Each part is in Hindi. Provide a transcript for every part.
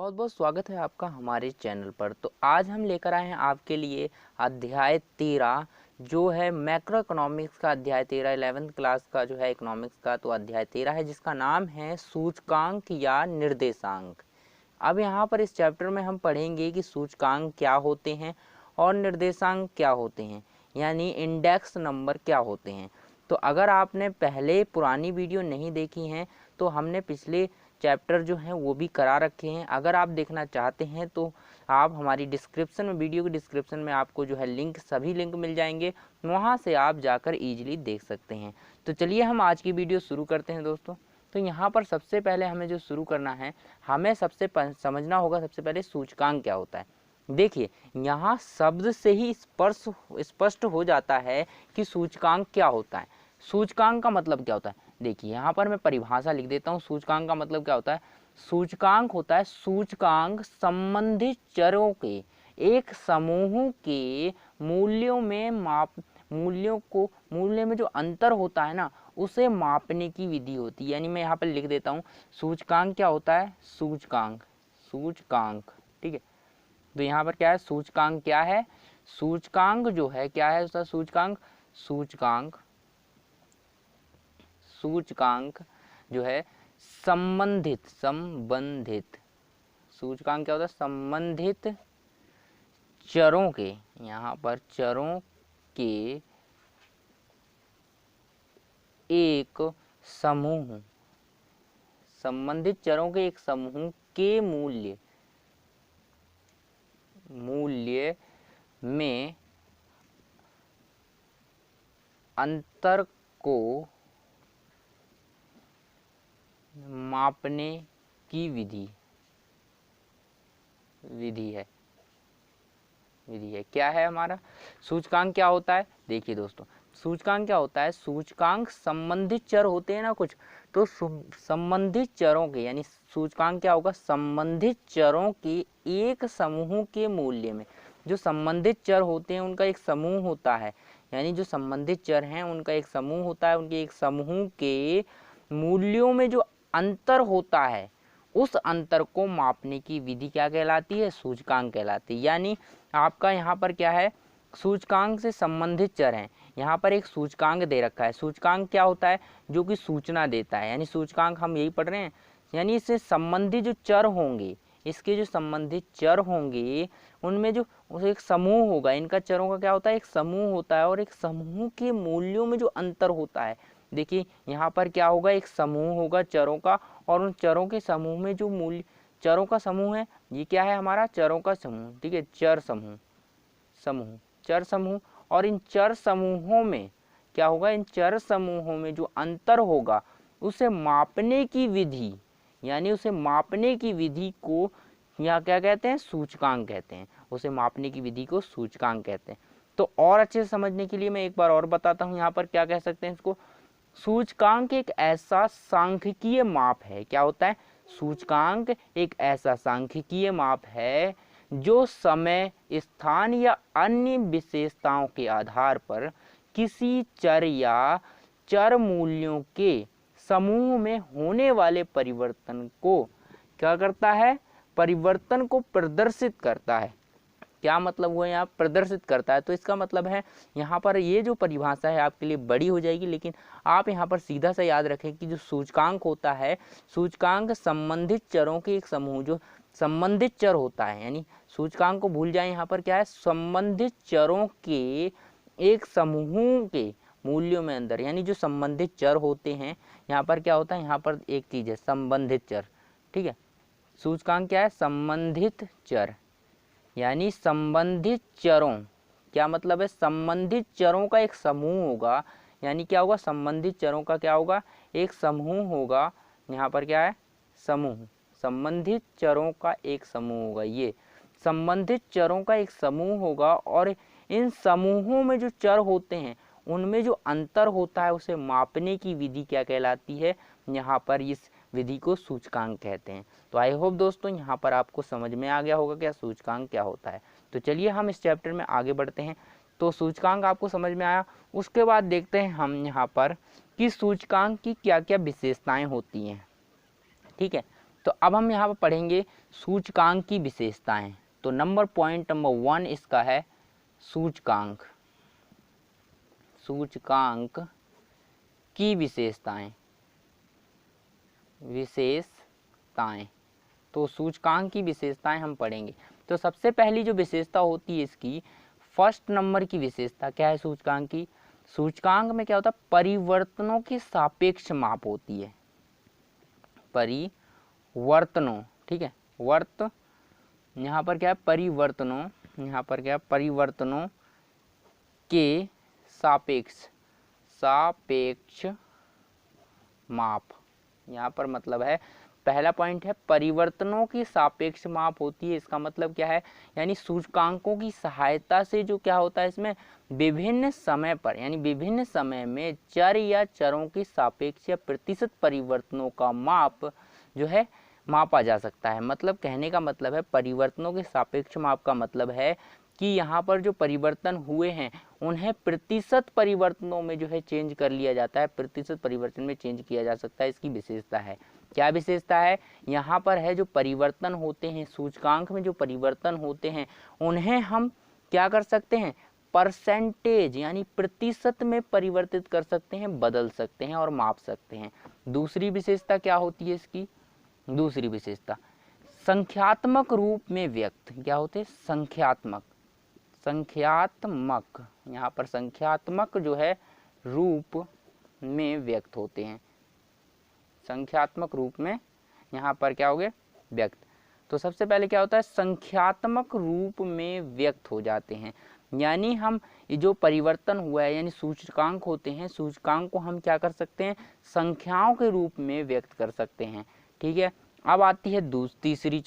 बहुत बहुत स्वागत है आपका हमारे चैनल पर। तो आज हम लेकर आए हैं आपके लिए अध्याय 13 जो है मैक्रो इकोनॉमिक्स का अध्याय 13 11th क्लास का जो है इकोनॉमिक्स का। तो अध्याय 13 है जिसका नाम है सूचकांक या निर्देशांक। अब यहाँ पर इस चैप्टर में हम पढ़ेंगे कि सूचकांक क्या होते हैं और निर्देशांक क्या होते हैं, यानी इंडेक्स नंबर क्या होते हैं। तो अगर आपने पहले पुरानी वीडियो नहीं देखी हैं तो हमने पिछले चैप्टर जो हैं वो भी करा रखे हैं। अगर आप देखना चाहते हैं तो आप हमारी डिस्क्रिप्शन में, वीडियो की डिस्क्रिप्शन में आपको जो है लिंक, सभी लिंक मिल जाएंगे, वहाँ से आप जाकर ईजिली देख सकते हैं। तो चलिए हम आज की वीडियो शुरू करते हैं दोस्तों। तो यहाँ पर सबसे पहले हमें जो शुरू करना है, हमें समझना होगा सबसे पहले सूचकांक क्या होता है। देखिए यहाँ शब्द से ही स्पष्ट हो जाता है कि सूचकांक क्या होता है। सूचकांक का मतलब क्या होता है, देखिए यहाँ पर मैं परिभाषा लिख देता हूँ। सूचकांक का मतलब क्या होता है? सूचकांक होता है सूचकांक संबंधित चरों के एक समूह के मूल्य में जो अंतर होता है ना, उसे मापने की विधि होती है। यानी मैं यहाँ पर लिख देता हूँ सूचकांक क्या होता है, सूचकांक ठीक है। तो यहाँ पर क्या है, सूचकांक क्या है, सूचकांक जो है क्या है उसका सूचकांक जो है संबंधित सूचकांक क्या होता है, संबंधित चरों के, यहाँ पर चरों के एक समूह, संबंधित चरों के एक समूह के मूल्य में अंतर को मापने की विधि है। क्या है हमारा सूचकांक? क्या होता है, देखिए दोस्तों, सूचकांक क्या होता है, सूचकांक संबंधित चर होते हैं ना कुछ, तो संबंधित चरों के, यानी सूचकांक क्या होगा, संबंधित चरों के एक समूह के मूल्य में। जो संबंधित चर होते हैं उनका एक समूह होता है, यानी जो संबंधित चर हैं उनका एक समूह होता है, उनके एक समूह के मूल्यों में जो अंतर होता है, उस अंतर को मापने की विधि क्या कहलाती है, सूचकांक कहलाती है। यानी आपका यहाँ पर क्या है, सूचकांक से संबंधित चर हैं। यहाँ पर एक सूचकांक दे रखा है। सूचकांक क्या होता है, जो कि सूचना देता है, यानी सूचकांक हम यही पढ़ रहे हैं। यानी इससे संबंधित जो चर होंगे, इसके जो संबंधित चर होंगे उनमें जो एक समूह होगा, इनका चरों का क्या होता है, एक समूह होता है, और एक समूह के मूल्यों में जो अंतर होता है, देखिए यहाँ पर क्या होगा, एक समूह होगा चरों का, और उन चरों के समूह में जो मूल्य, चरों का समूह है, ये क्या है हमारा, चरों का समूह, ठीक है, चर समूह। और इन चर समूहों में क्या होगा, इन चर समूहों में जो अंतर होगा उसे मापने की विधि, यानी उसे मापने की विधि को यहाँ क्या कहते हैं, सूचकांक कहते हैं। उसे मापने की विधि को सूचकांक कहते हैं। तो और अच्छे से समझने के लिए मैं एक बार और बताता हूँ, यहाँ पर क्या कह सकते हैं इसको। सूचकांक एक ऐसा सांख्यिकीय माप है, क्या होता है, सूचकांक एक ऐसा सांख्यिकीय माप है जो समय, स्थान या अन्य विशेषताओं के आधार पर किसी चर या चर मूल्यों के समूह में होने वाले परिवर्तन को क्या करता है, परिवर्तन को प्रदर्शित करता है। क्या मतलब हुआ, यहाँ प्रदर्शित करता है। तो इसका मतलब है यहाँ पर ये जो परिभाषा है आपके लिए बड़ी हो जाएगी, लेकिन आप यहाँ पर सीधा सा याद रखें कि जो सूचकांक होता है, सूचकांक संबंधित चरों के एक समूह, जो संबंधित चर होता है, यानी सूचकांक को भूल जाए, यहाँ पर क्या है, संबंधित चरों के एक समूह के मूल्यों में अंतर, यानी जो संबंधित चर होते हैं, यहाँ पर क्या होता है, यहाँ पर एक चीज है संबंधित चर, ठीक है। सूचकांक क्या है, संबंधित चर, यानी संबंधित चरों, क्या मतलब है, संबंधित चरों का एक समूह होगा, यानी क्या होगा, संबंधित चरों का क्या होगा, एक समूह होगा। यहाँ पर क्या है, समूह, संबंधित चरों का एक समूह होगा, ये संबंधित चरों का एक समूह होगा, और इन समूहों में जो चर होते हैं उनमें जो अंतर होता है उसे मापने की विधि क्या कहलाती है, यहाँ पर इस विधि को सूचकांक कहते हैं। तो आई होप दोस्तों यहाँ पर आपको समझ में आ गया होगा क्या सूचकांक क्या होता है। तो चलिए हम इस चैप्टर में आगे बढ़ते हैं। तो सूचकांक आपको समझ में आया, उसके बाद देखते हैं हम यहाँ पर कि सूचकांक की क्या क्या विशेषताएं होती हैं, ठीक है। तो अब हम यहाँ पर पढ़ेंगे सूचकांक की विशेषताएं। तो पॉइंट नंबर 1 इसका है सूचकांक। सूचकांक की विशेषताएं। तो सूचकांक की विशेषताएं हम पढ़ेंगे। तो सबसे पहली जो विशेषता होती है इसकी, फर्स्ट नंबर की विशेषता क्या है सूचकांक की? सूचकांक में क्या होता है? परिवर्तनों की सापेक्ष माप होती है। परिवर्तनों, ठीक है, यहाँ पर क्या है? परिवर्तनों, यहाँ पर क्या है? परिवर्तनों के सापेक्ष माप। यहाँ पर मतलब है, पहला पॉइंट है परिवर्तनों की सापेक्ष माप होती है। इसका मतलब क्या है? यानी सूचकांकों की सहायता से जो क्या होता है इसमें, विभिन्न समय पर यानी विभिन्न समय में चर या चरों की सापेक्ष या प्रतिशत परिवर्तनों का माप जो है मापा जा सकता है। मतलब कहने का मतलब है, परिवर्तनों के सापेक्ष माप का मतलब है कि यहाँ पर जो परिवर्तन हुए हैं उन्हें प्रतिशत परिवर्तनों में जो है चेंज कर लिया जाता है, प्रतिशत परिवर्तन में चेंज किया जा सकता है। इसकी विशेषता है। क्या विशेषता है? यहाँ पर है जो परिवर्तन होते हैं सूचकांक में, जो परिवर्तन होते हैं उन्हें हम क्या कर सकते हैं? परसेंटेज यानी प्रतिशत में परिवर्तित कर सकते हैं, बदल सकते हैं और माप सकते हैं। दूसरी विशेषता क्या होती है इसकी? दूसरी विशेषता संख्यात्मक रूप में व्यक्त। क्या होते हैं? संख्यात्मक, यहाँ पर संख्यात्मक जो है रूप में व्यक्त होते हैं। संख्यात्मक रूप में यहाँ पर क्या हो गए? व्यक्त। तो सबसे पहले क्या होता है? संख्यात्मक रूप में व्यक्त हो जाते हैं। यानी हम ये जो परिवर्तन हुआ है यानी सूचकांक होते हैं, सूचकांक को हम क्या कर सकते हैं? संख्याओं के रूप में व्यक्त कर सकते हैं। ठीक है। अब आती है तीसरी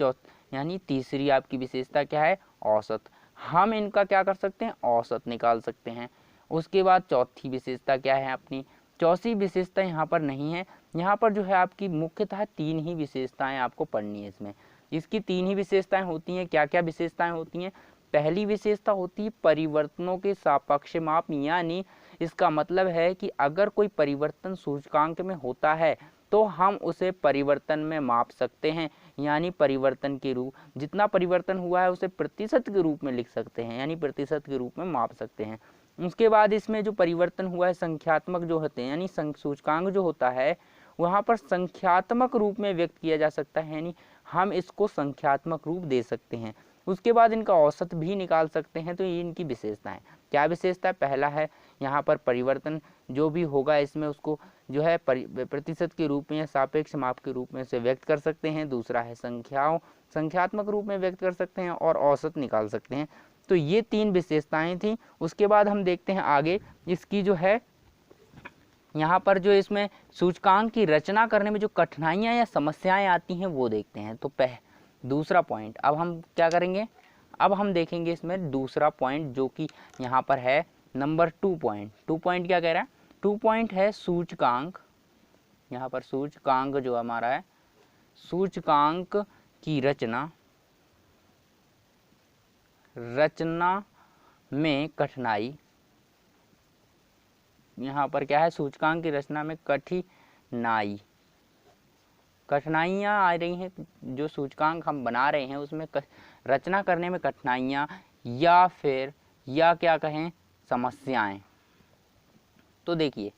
यानी तीसरी आपकी विशेषता क्या है? औसत। हम इनका क्या कर सकते हैं? औसत निकाल सकते हैं। उसके बाद चौथी विशेषता क्या है अपनी? चौथी विशेषता यहाँ पर नहीं है, यहाँ पर जो है आपकी मुख्यतः 3 ही विशेषताएं आपको पढ़नी है। इसमें इसकी 3 ही विशेषताएं होती हैं। क्या क्या विशेषताएं होती हैं? पहली विशेषता होती है परिवर्तनों के सापेक्ष माप। यानी इसका मतलब है कि अगर कोई परिवर्तन सूचकांक में होता है तो हम उसे परिवर्तन में माप सकते हैं। यानी परिवर्तन के रूप, जितना परिवर्तन हुआ है उसे प्रतिशत के रूप में लिख सकते हैं, यानी प्रतिशत के रूप में माप सकते हैं। उसके बाद इसमें जो परिवर्तन हुआ है संख्यात्मक जो होते हैं, यानी सूचकांक जो होता है वहाँ पर संख्यात्मक रूप में व्यक्त किया जा सकता है, यानी हम इसको संख्यात्मक रूप दे सकते हैं। उसके बाद इनका औसत भी निकाल सकते हैं। तो ये इनकी विशेषता है। क्या विशेषता है? पहला है यहाँ पर परिवर्तन जो भी होगा इसमें उसको जो है प्रतिशत के रूप में या सापेक्ष माप के रूप में से व्यक्त कर सकते हैं। दूसरा है संख्यात्मक रूप में व्यक्त कर सकते हैं और औसत निकाल सकते हैं। तो ये 3 विशेषताएं थी। उसके बाद हम देखते हैं आगे इसकी जो है यहाँ पर जो इसमें सूचकांक की रचना करने में जो कठिनाइयाँ या समस्याएं आती हैं वो देखते हैं। तो दूसरा पॉइंट अब हम क्या करेंगे? अब हम देखेंगे इसमें दूसरा पॉइंट जो कि यहाँ पर है नंबर 2 पॉइंट। 2 पॉइंट क्या कह रहा है? 2 पॉइंट है सूचकांक। यहाँ पर सूचकांक जो हमारा है, सूचकांक की रचना में कठिनाई। यहाँ पर क्या है? सूचकांक की रचना में कठिनाइयाँ आ रही हैं। जो सूचकांक हम बना रहे हैं उसमें रचना करने में कठिनाइयाँ या क्या कहें समस्याएं। तो देखिए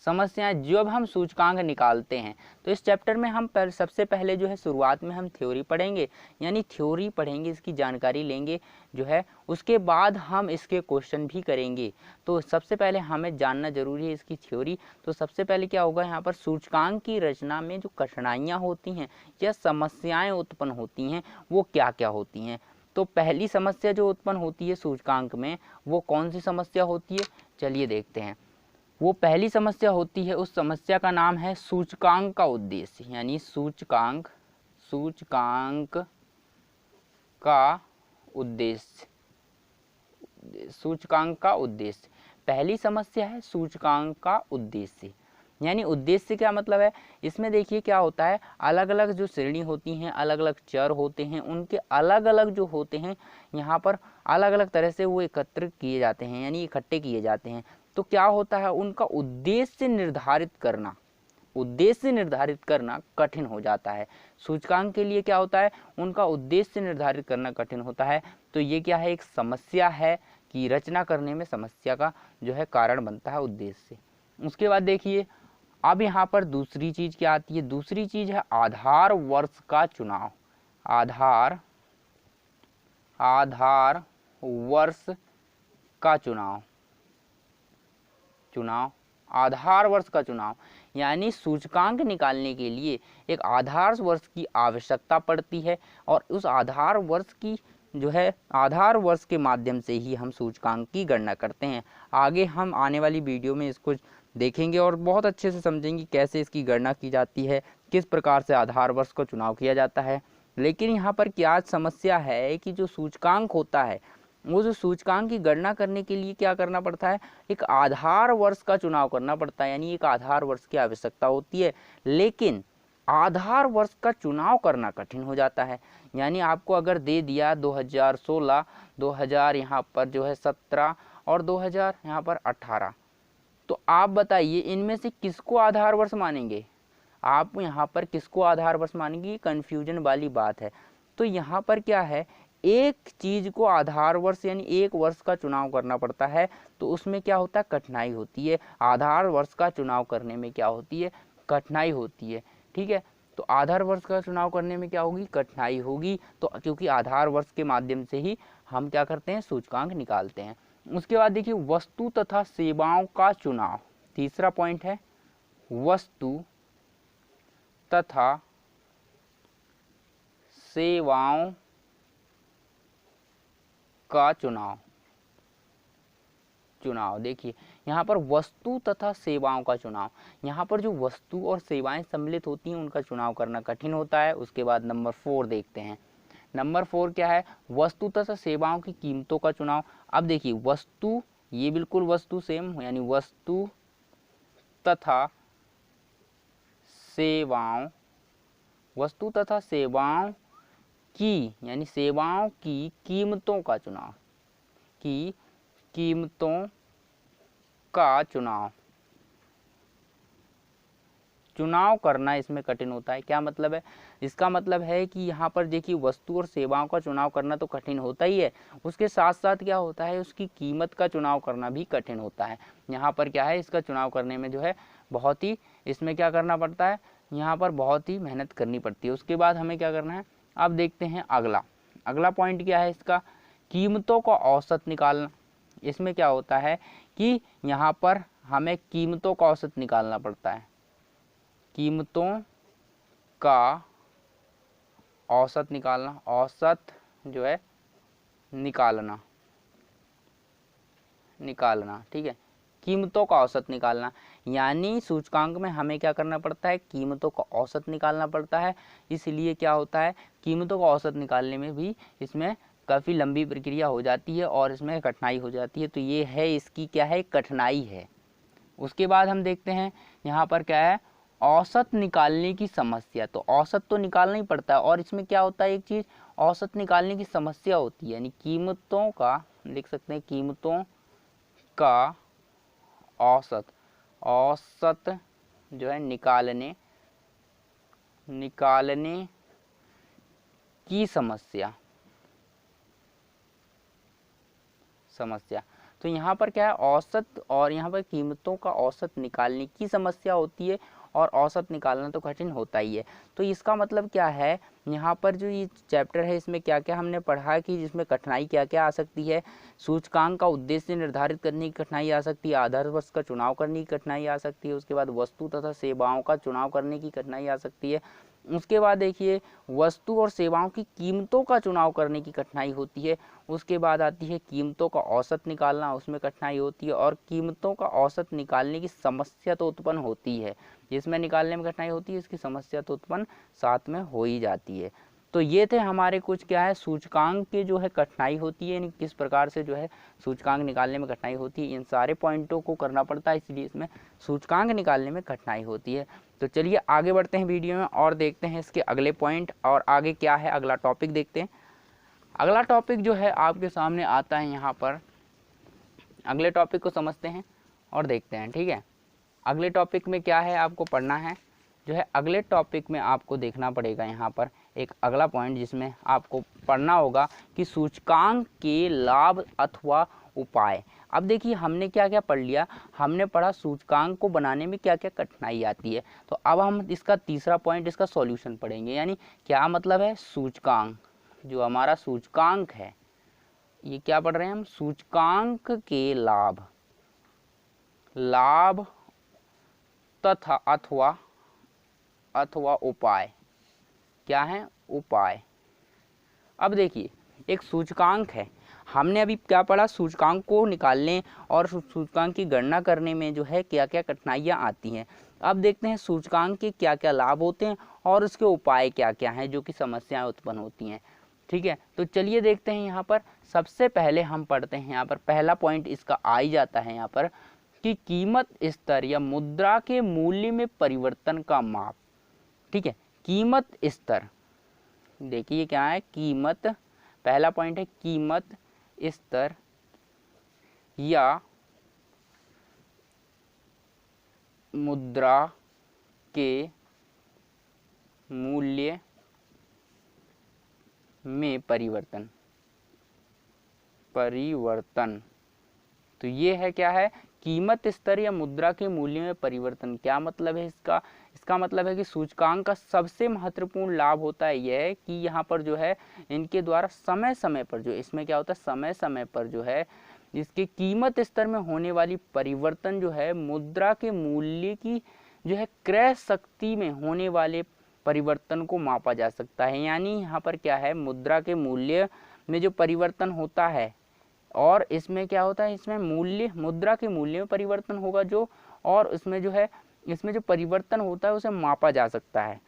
समस्याएं, जब हम सूचकांक निकालते हैं तो इस चैप्टर में हम सबसे पहले जो है शुरुआत में हम थ्योरी पढ़ेंगे, यानी थ्योरी पढ़ेंगे, इसकी जानकारी लेंगे जो है। उसके बाद हम इसके क्वेश्चन भी करेंगे। तो सबसे पहले हमें जानना जरूरी है इसकी थ्योरी। तो सबसे पहले क्या होगा? यहाँ पर सूचकांक की रचना में जो कठिनाइयाँ होती हैं या समस्याएँ उत्पन्न होती हैं वो क्या क्या होती हैं। तो पहली समस्या जो उत्पन्न होती है सूचकांक में वो कौन सी समस्या होती है? चलिए देखते हैं। वो पहली समस्या होती है, उस समस्या का नाम है सूचकांक का उद्देश्य। यानी सूचकांक का उद्देश्य। सूचकांक का उद्देश्य पहली समस्या है, सूचकांक का उद्देश्य। यानी उद्देश्य क्या मतलब है? इसमें देखिए क्या होता है, अलग अलग जो श्रेणी होती हैं, अलग अलग चर होते हैं, उनके अलग अलग जो होते हैं यहाँ पर अलग अलग तरह से वो एकत्रित किए जाते हैं, यानी इकट्ठे किए जाते हैं। तो क्या होता है? उनका उद्देश्य निर्धारित करना। उद्देश्य निर्धारित करना कठिन हो जाता है। सूचकांक के लिए क्या होता है, उनका उद्देश्य निर्धारित करना कठिन होता है। तो ये क्या है, एक समस्या है कि रचना करने में समस्या का जो है कारण बनता है उद्देश्य। उसके बाद देखिए अब यहाँ पर दूसरी चीज क्या आती है, दूसरी चीज है आधार वर्ष का चुनाव। आधार वर्ष का चुनाव, आधार वर्ष का चुनाव, यानी सूचकांक निकालने के लिए एक आधार वर्ष की आवश्यकता पड़ती है और उस आधार वर्ष की जो है आधार वर्ष के माध्यम से ही हम सूचकांक की गणना करते हैं। आगे हम आने वाली वीडियो में इसको देखेंगे और बहुत अच्छे से समझेंगे कैसे इसकी गणना की जाती है, किस प्रकार से आधार वर्ष का चुनाव किया जाता है। लेकिन यहाँ पर क्या समस्या है कि जो सूचकांक होता है वो जो सूचकांक की गणना करने के लिए क्या करना पड़ता है, एक आधार वर्ष का चुनाव करना पड़ता है, यानी एक आधार वर्ष की आवश्यकता होती है। लेकिन आधार वर्ष का चुनाव करना कठिन हो जाता है। यानी आपको अगर दे दिया 2016, 2000 यहाँ पर जो है 17 और 2000 यहाँ पर 18, तो आप बताइए इनमें से किसको आधार वर्ष मानेंगे, आप यहाँ पर किसको आधार वर्ष मानेंगे, कंफ्यूजन वाली बात है। तो यहाँ पर क्या है, एक चीज को आधार वर्ष यानी एक वर्ष का चुनाव करना पड़ता है, तो उसमें क्या होता है, कठिनाई होती है। आधार वर्ष का चुनाव करने में क्या होती है, कठिनाई होती है। ठीक है, तो आधार वर्ष का चुनाव करने में क्या होगी, कठिनाई होगी। तो क्योंकि आधार वर्ष के माध्यम से ही हम क्या करते हैं, सूचकांक निकालते हैं। उसके बाद देखिए वस्तु तथा सेवाओं का चुनाव, तीसरा पॉइंट है वस्तु तथा सेवाओं का चुनाव। देखिए यहाँ पर वस्तु तथा सेवाओं का चुनाव, यहाँ पर जो वस्तु और सेवाएं सम्मिलित होती हैं उनका चुनाव करना कठिन होता है। उसके बाद नंबर 4 देखते हैं। नंबर 4 क्या है, वस्तु तथा सेवाओं की कीमतों का चुनाव। अब देखिए वस्तु, ये बिल्कुल वस्तु सेम, यानी वस्तु तथा सेवाओं, वस्तु तथा सेवाओं की यानी सेवाओं की कीमतों का चुनाव, की कीमतों का चुनाव करना इसमें कठिन होता है। क्या मतलब है, इसका मतलब है कि यहाँ पर देखिए वस्तु और सेवाओं का चुनाव करना तो कठिन होता ही है, उसके साथ साथ क्या होता है, उसकी कीमत का चुनाव करना भी कठिन होता है। यहाँ पर क्या है, इसका चुनाव करने में जो है बहुत ही, इसमें क्या करना पड़ता है, यहाँ पर बहुत ही मेहनत करनी पड़ती है। उसके बाद हमें क्या करना है, अब देखते हैं अगला पॉइंट क्या है इसका, कीमतों का औसत निकालना। इसमें क्या होता है कि यहाँ पर हमें कीमतों का औसत निकालना पड़ता है, कीमतों का औसत निकालना, औसत जो है निकालना, ठीक है, कीमतों का औसत निकालना। यानी सूचकांक में हमें क्या करना पड़ता है, कीमतों का औसत निकालना पड़ता है। इसलिए क्या होता है, कीमतों का औसत निकालने में भी इसमें काफ़ी लंबी प्रक्रिया हो जाती है और इसमें कठिनाई हो जाती है। तो ये है इसकी क्या है, कठिनाई है। उसके बाद हम देखते हैं यहाँ पर क्या है, औसत निकालने की समस्या। तो औसत तो निकालना ही पड़ता है और इसमें क्या होता है, एक चीज़ औसत निकालने की समस्या होती है, यानी कीमतों का, लिख सकते हैं कीमतों का औसत जो है निकालने की समस्या। तो यहाँ पर क्या है, औसत और यहाँ पर कीमतों का औसत निकालने की समस्या होती है और औसत निकालना तो कठिन होता ही है। तो इसका मतलब क्या है, यहाँ पर जो ये चैप्टर है इसमें क्या क्या हमने पढ़ा कि जिसमें कठिनाई क्या क्या आ सकती है, सूचकांक का उद्देश्य निर्धारित करने की कठिनाई आ सकती है, आधार वर्ष का चुनाव करने की कठिनाई आ सकती है, उसके बाद वस्तु तथा सेवाओं का चुनाव करने की कठिनाई आ सकती है, उसके बाद देखिए वस्तु और सेवाओं की कीमतों का चुनाव करने की कठिनाई होती है, उसके बाद आती है कीमतों का औसत निकालना, उसमें कठिनाई होती है, और कीमतों का औसत निकालने की समस्या तो उत्पन्न होती है, जिसमें निकालने में कठिनाई होती है इसकी समस्या तो उत्पन्न साथ में हो ही जाती है। तो ये थे हमारे कुछ क्या है सूचकांक के जो है कठिनाई होती है, यानी किस प्रकार से जो है सूचकांक निकालने में कठिनाई होती है, इन सारे पॉइंटों को करना पड़ता है, इसलिए इसमें सूचकांक निकालने में कठिनाई होती है। तो चलिए आगे बढ़ते हैं वीडियो में और देखते हैं इसके अगले पॉइंट और आगे क्या है, अगला टॉपिक देखते हैं। अगला टॉपिक जो है आपके सामने आता है, यहाँ पर अगले टॉपिक को समझते हैं और देखते हैं। ठीक है, अगले टॉपिक में क्या है आपको पढ़ना है, जो है अगले टॉपिक में आपको देखना पड़ेगा यहाँ पर एक अगला पॉइंट, जिसमें आपको पढ़ना होगा कि सूचकांक के लाभ अथवा उपाय। अब देखिए हमने क्या क्या पढ़ लिया, हमने पढ़ा सूचकांक को बनाने में क्या क्या कठिनाई आती है। तो अब हम इसका तीसरा पॉइंट, इसका सॉल्यूशन पढ़ेंगे। यानी क्या मतलब है सूचकांक, जो हमारा सूचकांक है, ये क्या पढ़ रहे हैं हम, सूचकांक के लाभ, लाभ तथा अथवा उपाय। क्या है, उपाय। अब देखिए एक सूचकांक है, हमने अभी क्या पढ़ा, सूचकांक को निकालने और सूचकांक की गणना करने में जो है क्या क्या कठिनाइयाँ आती हैं। अब देखते हैं सूचकांक के क्या क्या लाभ होते हैं और उसके उपाय क्या क्या हैं जो कि समस्याएं उत्पन्न होती हैं। ठीक है, तो चलिए देखते हैं। यहाँ पर सबसे पहले हम पढ़ते हैं, यहाँ पर पहला पॉइंट इसका आ ही जाता है यहाँ पर कि कीमत स्तर या मुद्रा के मूल्य में परिवर्तन का माप। ठीक है, कीमत स्तर, देखिए क्या है, कीमत, पहला पॉइंट है कीमत स्तर या मुद्रा के मूल्य में परिवर्तन। तो ये है क्या है, कीमत स्तर या मुद्रा के मूल्य में परिवर्तन। क्या मतलब है इसका, इसका मतलब है कि सूचकांक का सबसे महत्वपूर्ण लाभ होता है यह कि यहाँ पर जो है इनके द्वारा समय समय पर जो, इसमें क्या होता है, समय समय पर जो है इसके कीमत स्तर में होने वाली परिवर्तन जो है मुद्रा के मूल्य की जो है क्रय शक्ति में होने वाले परिवर्तन को मापा जा सकता है। यानी यहाँ पर क्या है, मुद्रा के मूल्य में जो परिवर्तन होता है और इसमें क्या होता है, इसमें मूल्य, मुद्रा के मूल्य में परिवर्तन होगा जो, और उसमें जो है, इसमें जो परिवर्तन होता है उसे मापा जा सकता है।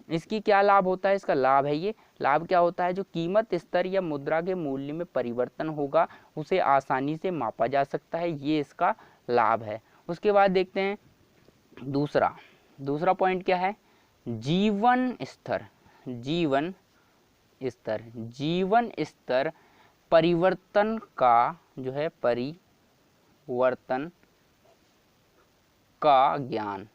इसकी क्या लाभ होता है, इसका लाभ है ये, लाभ क्या होता है, जो कीमत स्तर या मुद्रा के मूल्य में परिवर्तन होगा उसे आसानी से मापा जा सकता है, ये इसका लाभ है। उसके बाद देखते हैं दूसरा पॉइंट क्या है, जीवन स्तर। जीवन स्तर परिवर्तन का जो है, परिवर्तन का ज्ञान।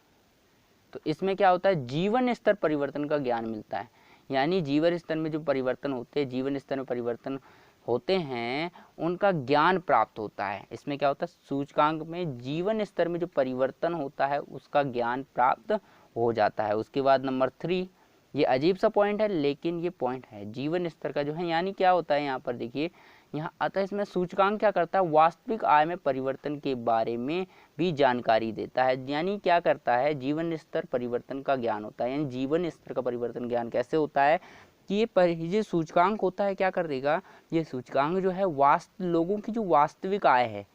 तो इसमें क्या होता है, जीवन स्तर परिवर्तन का ज्ञान मिलता है। यानी जीवन स्तर में जो परिवर्तन होते हैं, जीवन स्तर में परिवर्तन होते हैं, उनका ज्ञान प्राप्त होता है। इसमें क्या होता है, सूचकांक में जीवन स्तर में जो परिवर्तन होता है उसका ज्ञान प्राप्त हो जाता है। उसके बाद नंबर 3, ये अजीब सा पॉइंट है लेकिन ये पॉइंट है, जीवन स्तर का जो है, यानी क्या होता है यहाँ पर देखिए, यहाँ अतः इसमें सूचकांक क्या करता है, वास्तविक आय में परिवर्तन के बारे में भी जानकारी देता है। यानी क्या करता है, जीवन स्तर परिवर्तन का ज्ञान होता है। यानी जीवन स्तर का परिवर्तन ज्ञान कैसे होता है कि ये सूचकांक होता है, क्या कर देगा, ये सूचकांक जो है लोगों की जो वास्तविक आय है,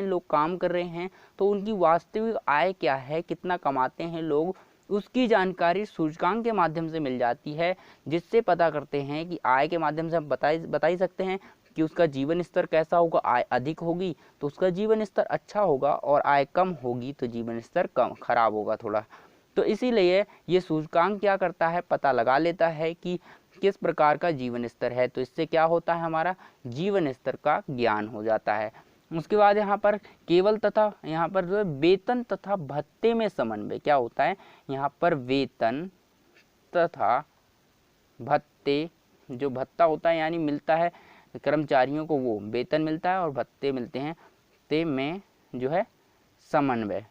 लोग काम कर रहे हैं तो उनकी वास्तविक आय क्या है, कितना कमाते हैं लोग, उसकी जानकारी सूचकांक के माध्यम से मिल जाती है, जिससे पता करते हैं कि आय के माध्यम से हम बता ही सकते हैं कि उसका जीवन स्तर कैसा होगा। आय अधिक होगी तो उसका जीवन स्तर अच्छा होगा, और आय कम होगी तो जीवन स्तर कम खराब होगा थोड़ा। तो इसीलिए ये सूचकांक क्या करता है, पता लगा लेता है कि किस प्रकार का जीवन स्तर है। तो इससे क्या होता है, हमारा जीवन स्तर का ज्ञान हो जाता है। उसके बाद यहाँ पर केवल तथा, यहाँ पर जो है वेतन तथा भत्ते में समन्वय। क्या होता है, यहाँ पर वेतन तथा भत्ते, जो भत्ता होता है यानी मिलता है कर्मचारियों को, वो वेतन मिलता है और भत्ते मिलते हैं, ते में जो है समन्वय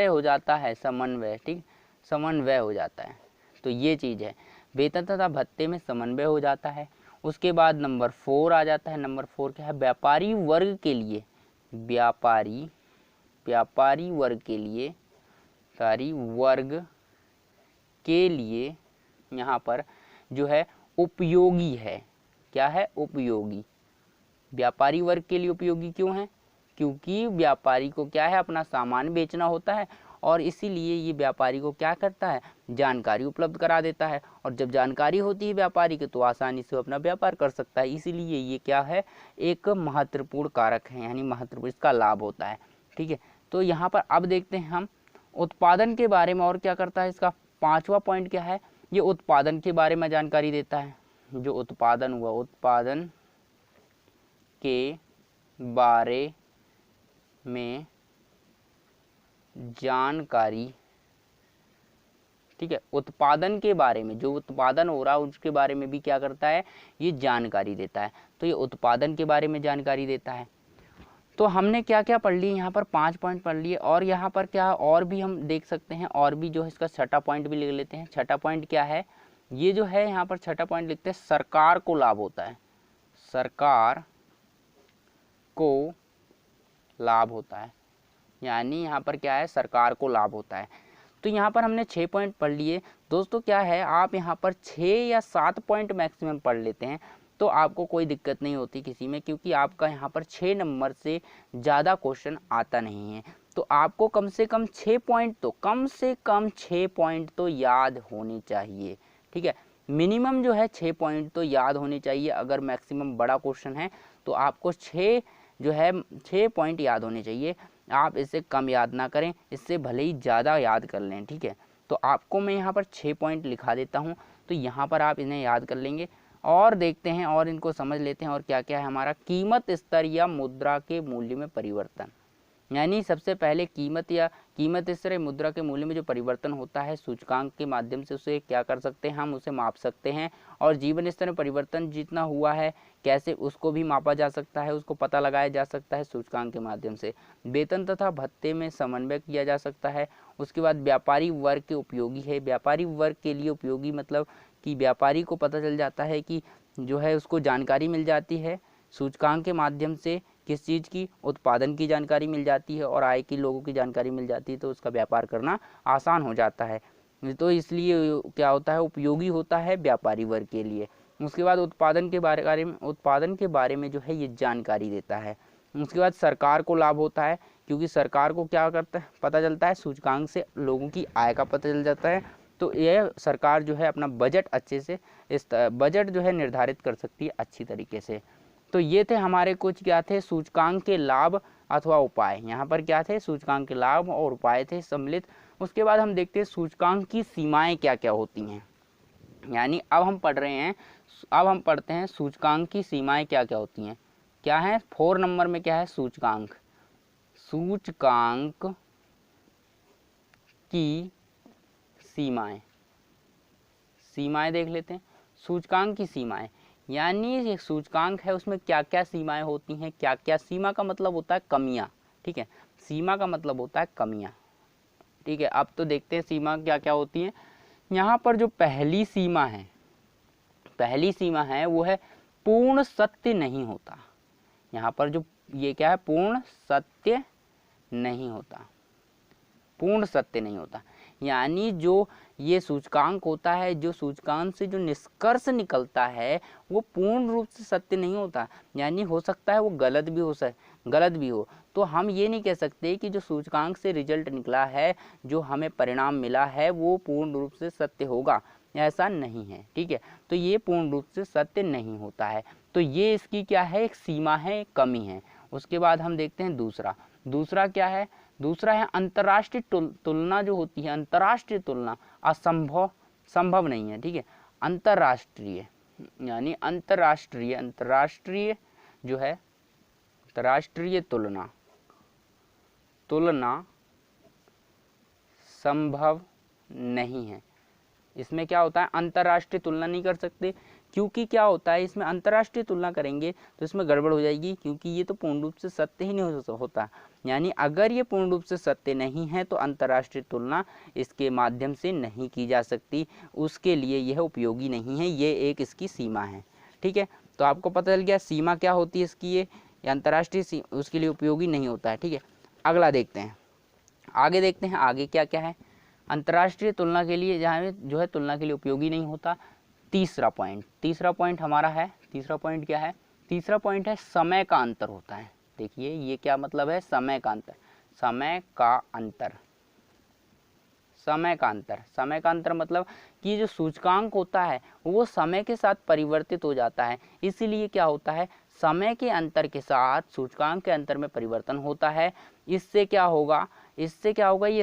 हो जाता है, ठीक, समन्वय हो जाता है। तो ये चीज़ है, वेतन तथा भत्ते में समन्वय हो जाता है। उसके बाद नंबर 4 आ जाता है। नंबर 4 क्या है, व्यापारी वर्ग के लिए, व्यापारी वर्ग के लिए यहाँ पर जो है उपयोगी है। क्या है, उपयोगी। व्यापारी वर्ग के लिए उपयोगी क्यों है, क्योंकि व्यापारी को क्या है, अपना सामान बेचना होता है, और इसीलिए ये व्यापारी को क्या करता है, जानकारी उपलब्ध करा देता है। और जब जानकारी होती है व्यापारी की तो आसानी से अपना व्यापार कर सकता है। इसीलिए ये क्या है, एक महत्वपूर्ण कारक है, यानी महत्वपूर्ण इसका लाभ होता है। ठीक है, तो यहाँ पर अब देखते हैं हम उत्पादन के बारे में और क्या करता है। इसका 5वां पॉइंट क्या है, ये उत्पादन के बारे में जानकारी देता है। जो उत्पादन हुआ, उत्पादन के बारे में जानकारी, ठीक है, उत्पादन के बारे में, जो उत्पादन हो रहा है उसके बारे में भी क्या करता है, ये जानकारी देता है। तो ये उत्पादन के बारे में जानकारी देता है। तो हमने क्या क्या पढ़ लिए, यहाँ पर 5 पॉइंट पढ़ लिए, और यहाँ पर क्या और भी हम देख सकते हैं, और भी जो है इसका छठा पॉइंट भी लिख लेते हैं। छठा पॉइंट क्या है, ये जो है यहाँ पर छठा पॉइंट लिखते हैं, सरकार को लाभ होता है, सरकार को लाभ होता है, यानी यहाँ पर क्या है, सरकार को लाभ होता है। तो यहाँ पर हमने 6 पॉइंट पढ़ लिए दोस्तों। क्या है, आप यहाँ पर 6 या 7 पॉइंट मैक्सिमम पढ़ लेते हैं तो आपको कोई दिक्कत नहीं होती किसी में, क्योंकि आपका यहाँ पर 6 नंबर से ज़्यादा क्वेश्चन आता नहीं है। तो आपको कम से कम 6 पॉइंट तो कम से कम 6 पॉइंट तो याद होनी चाहिए, ठीक है। मिनिमम जो है 6 पॉइंट तो याद होने चाहिए। अगर मैक्सिमम बड़ा क्वेश्चन है तो आपको 6 पॉइंट याद होने चाहिए। आप इससे कम याद ना करें, इससे भले ही ज़्यादा याद कर लें, ठीक है। तो आपको मैं यहाँ पर 6 पॉइंट लिखा देता हूँ, तो यहाँ पर आप इन्हें याद कर लेंगे। और देखते हैं और इनको समझ लेते हैं। और क्या क्या है हमारा, कीमत स्तर या मुद्रा के मूल्य में परिवर्तन, यानी सबसे पहले कीमत स्तर या मुद्रा के मूल्य में जो परिवर्तन होता है सूचकांक के माध्यम से उसे क्या कर सकते हैं, हम उसे माप सकते हैं। और जीवन स्तर में परिवर्तन जितना हुआ है कैसे उसको भी मापा जा सकता है, उसको पता लगाया जा सकता है सूचकांक के माध्यम से। वेतन तथा भत्ते में समन्वय किया जा सकता है। उसके बाद व्यापारी वर्ग के उपयोगी है, व्यापारी वर्ग के लिए उपयोगी मतलब कि व्यापारी को पता चल जाता है कि जो है उसको जानकारी मिल जाती है सूचकांक के माध्यम से, किस चीज़ की, उत्पादन की जानकारी मिल जाती है और आय की लोगों की जानकारी मिल जाती है, तो उसका व्यापार करना आसान हो जाता है। तो इसलिए क्या होता है, उपयोगी होता है व्यापारी वर्ग के लिए। उसके बाद उत्पादन के बारे में जो है ये जानकारी देता है। उसके बाद सरकार को लाभ होता है, क्योंकि सरकार को क्या करता है, पता चलता है सूचकांक से लोगों की आय का पता चल जाता है। तो यह सरकार जो है अपना बजट अच्छे से बजट जो है निर्धारित कर सकती है अच्छी तरीके से। तो ये थे हमारे कुछ क्या थे, सूचकांक के लाभ अथवा उपाय। यहाँ पर क्या थे, सूचकांक के लाभ और उपाय थे सम्मिलित। उसके बाद हम देखते हैं सूचकांक की सीमाएं क्या क्या होती हैं, यानी अब हम पढ़ते हैं सूचकांक की सीमाएं क्या क्या होती हैं। क्या है, 4 नंबर में क्या है, सूचकांक की सीमाएं देख लेते हैं। सूचकांक की सीमाएं, यानी एक सूचकांक है उसमें क्या क्या सीमाएं होती हैं, क्या क्या। सीमा का मतलब होता है कमियां, ठीक है, सीमा का मतलब होता है कमियां, ठीक है। अब तो देखते हैं सीमा क्या क्या होती है। यहाँ पर जो पहली सीमा है वो है पूर्ण सत्य नहीं होता। यहाँ पर जो ये क्या है, पूर्ण सत्य नहीं होता, यानी जो ये सूचकांक होता है, जो सूचकांक से जो निष्कर्ष निकलता है वो पूर्ण रूप से सत्य नहीं होता, यानी हो सकता है वो गलत भी हो। तो हम ये नहीं कह सकते कि जो सूचकांक से रिजल्ट निकला है, जो हमें परिणाम मिला है वो पूर्ण रूप से सत्य होगा, ऐसा नहीं है, ठीक है। तो ये पूर्ण रूप से सत्य नहीं होता है। तो ये इसकी क्या है, एक सीमा है, एक कमी है। उसके बाद हम देखते हैं दूसरा क्या है, दूसरा है अंतर्राष्ट्रीय तुलना जो होती है, अंतर्राष्ट्रीय तुलना संभव नहीं है, ठीक है। अंतर्राष्ट्रीय यानी अंतर्राष्ट्रीय जो है, अंतर्राष्ट्रीय तुलना संभव नहीं है। इसमें क्या होता है, अंतर्राष्ट्रीय तुलना नहीं कर सकते, क्योंकि क्या होता है इसमें अंतर्राष्ट्रीय तुलना करेंगे तो इसमें गड़बड़ हो जाएगी, क्योंकि ये तो पूर्ण रूप से सत्य ही नहीं होता। यानी अगर ये पूर्ण रूप से सत्य नहीं है तो अंतर्राष्ट्रीय तुलना इसके माध्यम से नहीं की जा सकती, उसके लिए यह उपयोगी नहीं है, ये एक इसकी सीमा है, ठीक है। तो आपको पता चल गया सीमा क्या होती है इसकी, ये अंतर्राष्ट्रीय उसके लिए उपयोगी नहीं होता है, ठीक है। अगला देखते हैं, आगे देखते हैं आगे क्या क्या है। अंतर्राष्ट्रीय तुलना के लिए जहाँ जो है तुलना के लिए उपयोगी नहीं होता। तीसरा पॉइंट हमारा है, तीसरा पॉइंट क्या है, तीसरा पॉइंट है समय का अंतर होता है। देखिए ये क्या मतलब है, समय का अंतर मतलब कि जो सूचकांक होता है वो समय के साथ परिवर्तित हो जाता है, इसीलिए क्या होता है, समय के अंतर के साथ सूचकांक के अंतर में परिवर्तन होता है। इससे क्या होगा, ये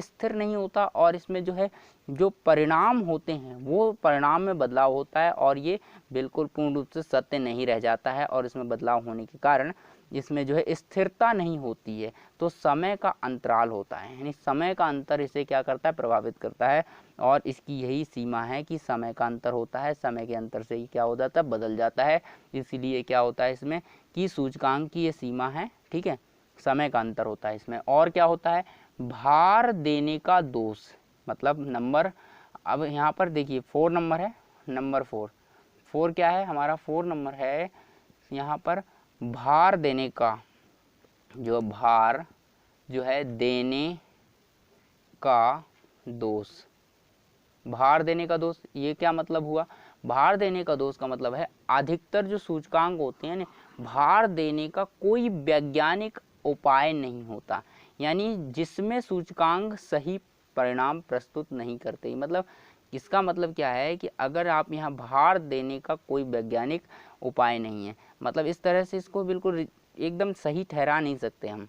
स्थिर नहीं होता और इसमें जो है जो परिणाम होते हैं वो परिणाम में बदलाव होता है और ये बिल्कुल पूर्ण रूप से सत्य नहीं रह जाता है, और इसमें बदलाव होने के कारण इसमें जो है स्थिरता नहीं होती है, तो समय का अंतराल होता है, यानी समय का अंतर इसे क्या करता है, प्रभावित करता है। और इसकी यही सीमा है कि समय का अंतर होता है, समय के अंतर से ही क्या हो जाता है, बदल जाता है। इसीलिए क्या होता है इसमें कि सूचकांक की ये सीमा है, ठीक है, समय का अंतर होता है इसमें। और क्या होता है, भार देने का दोष, मतलब नंबर, अब यहाँ पर देखिए 4 नंबर है, नंबर 4 क्या है हमारा, 4 नंबर है यहाँ पर भार देने का, जो भार जो है देने का दोष, भार देने का दोष, ये क्या मतलब हुआ, भार देने का दोष का मतलब है अधिकतर जो सूचकांक होते हैं ना, भार देने का कोई वैज्ञानिक उपाय नहीं होता, यानी जिसमें सूचकांक सही परिणाम प्रस्तुत नहीं करते। मतलब इसका मतलब क्या है कि अगर आप यहाँ भार देने का कोई वैज्ञानिक उपाय नहीं है, मतलब इस तरह से इसको बिल्कुल एकदम सही ठहरा नहीं सकते हम,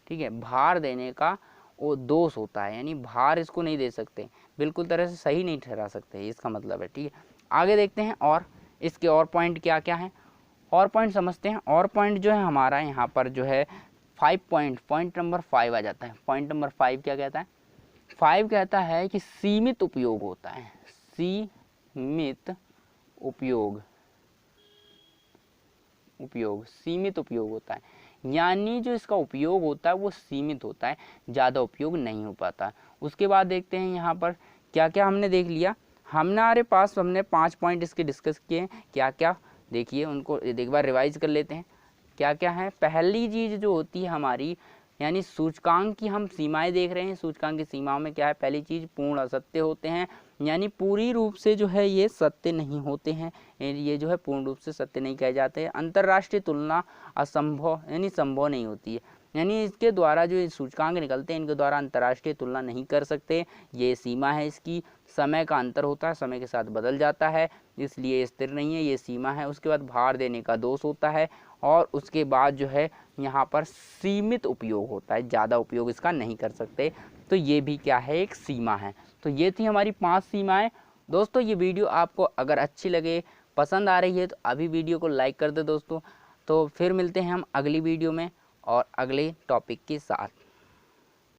ठीक है। भार देने का वो दोष होता है, यानी भार इसको नहीं दे सकते, बिल्कुल तरह से सही नहीं ठहरा सकते, इसका मतलब है, ठीक है। आगे देखते हैं और इसके और पॉइंट क्या क्या हैं, और पॉइंट समझते हैं। और पॉइंट जो है हमारा यहाँ पर जो है 5 पॉइंट नंबर 5 आ जाता है। पॉइंट नंबर 5 क्या कहता है, 5 कहता है कि सीमित उपयोग होता है, सीमित उपयोग, सीमित उपयोग होता है, यानी जो इसका उपयोग होता है वो सीमित होता है, ज़्यादा उपयोग नहीं हो पाता। उसके बाद देखते हैं यहाँ पर क्या क्या हमने देख लिया, हमारे पास हमने 5 पॉइंट इसके डिस्कस किए हैं, क्या क्या देखिए उनको एक बार रिवाइज कर लेते हैं। क्या क्या है, पहली चीज़ जो होती है हमारी, यानी सूचकांक की हम सीमाएं देख रहे हैं, सूचकांक की सीमाओं में क्या है, पहली चीज़ पूर्ण असत्य होते हैं, यानी पूरी रूप से जो है ये सत्य नहीं होते हैं, ये जो है पूर्ण रूप से सत्य नहीं कहे जाते हैं। अंतर्राष्ट्रीय तुलना असंभव, यानी संभव नहीं होती है, यानी इसके द्वारा जो सूचकांक निकलते हैं इनके द्वारा अंतर्राष्ट्रीय तुलना नहीं कर सकते, ये सीमा है इसकी। समय का अंतर होता है, समय के साथ बदल जाता है, इसलिए स्थिर नहीं है, ये सीमा है। उसके बाद भार देने का दोष होता है, और उसके बाद जो है यहाँ पर सीमित उपयोग होता है, ज़्यादा उपयोग इसका नहीं कर सकते, तो ये भी क्या है, एक सीमा है। तो ये थी हमारी 5 सीमाएं। दोस्तों ये वीडियो आपको अगर अच्छी लगे, पसंद आ रही है, तो अभी वीडियो को लाइक कर दे दोस्तों। तो फिर मिलते हैं हम अगली वीडियो में और अगले टॉपिक के साथ।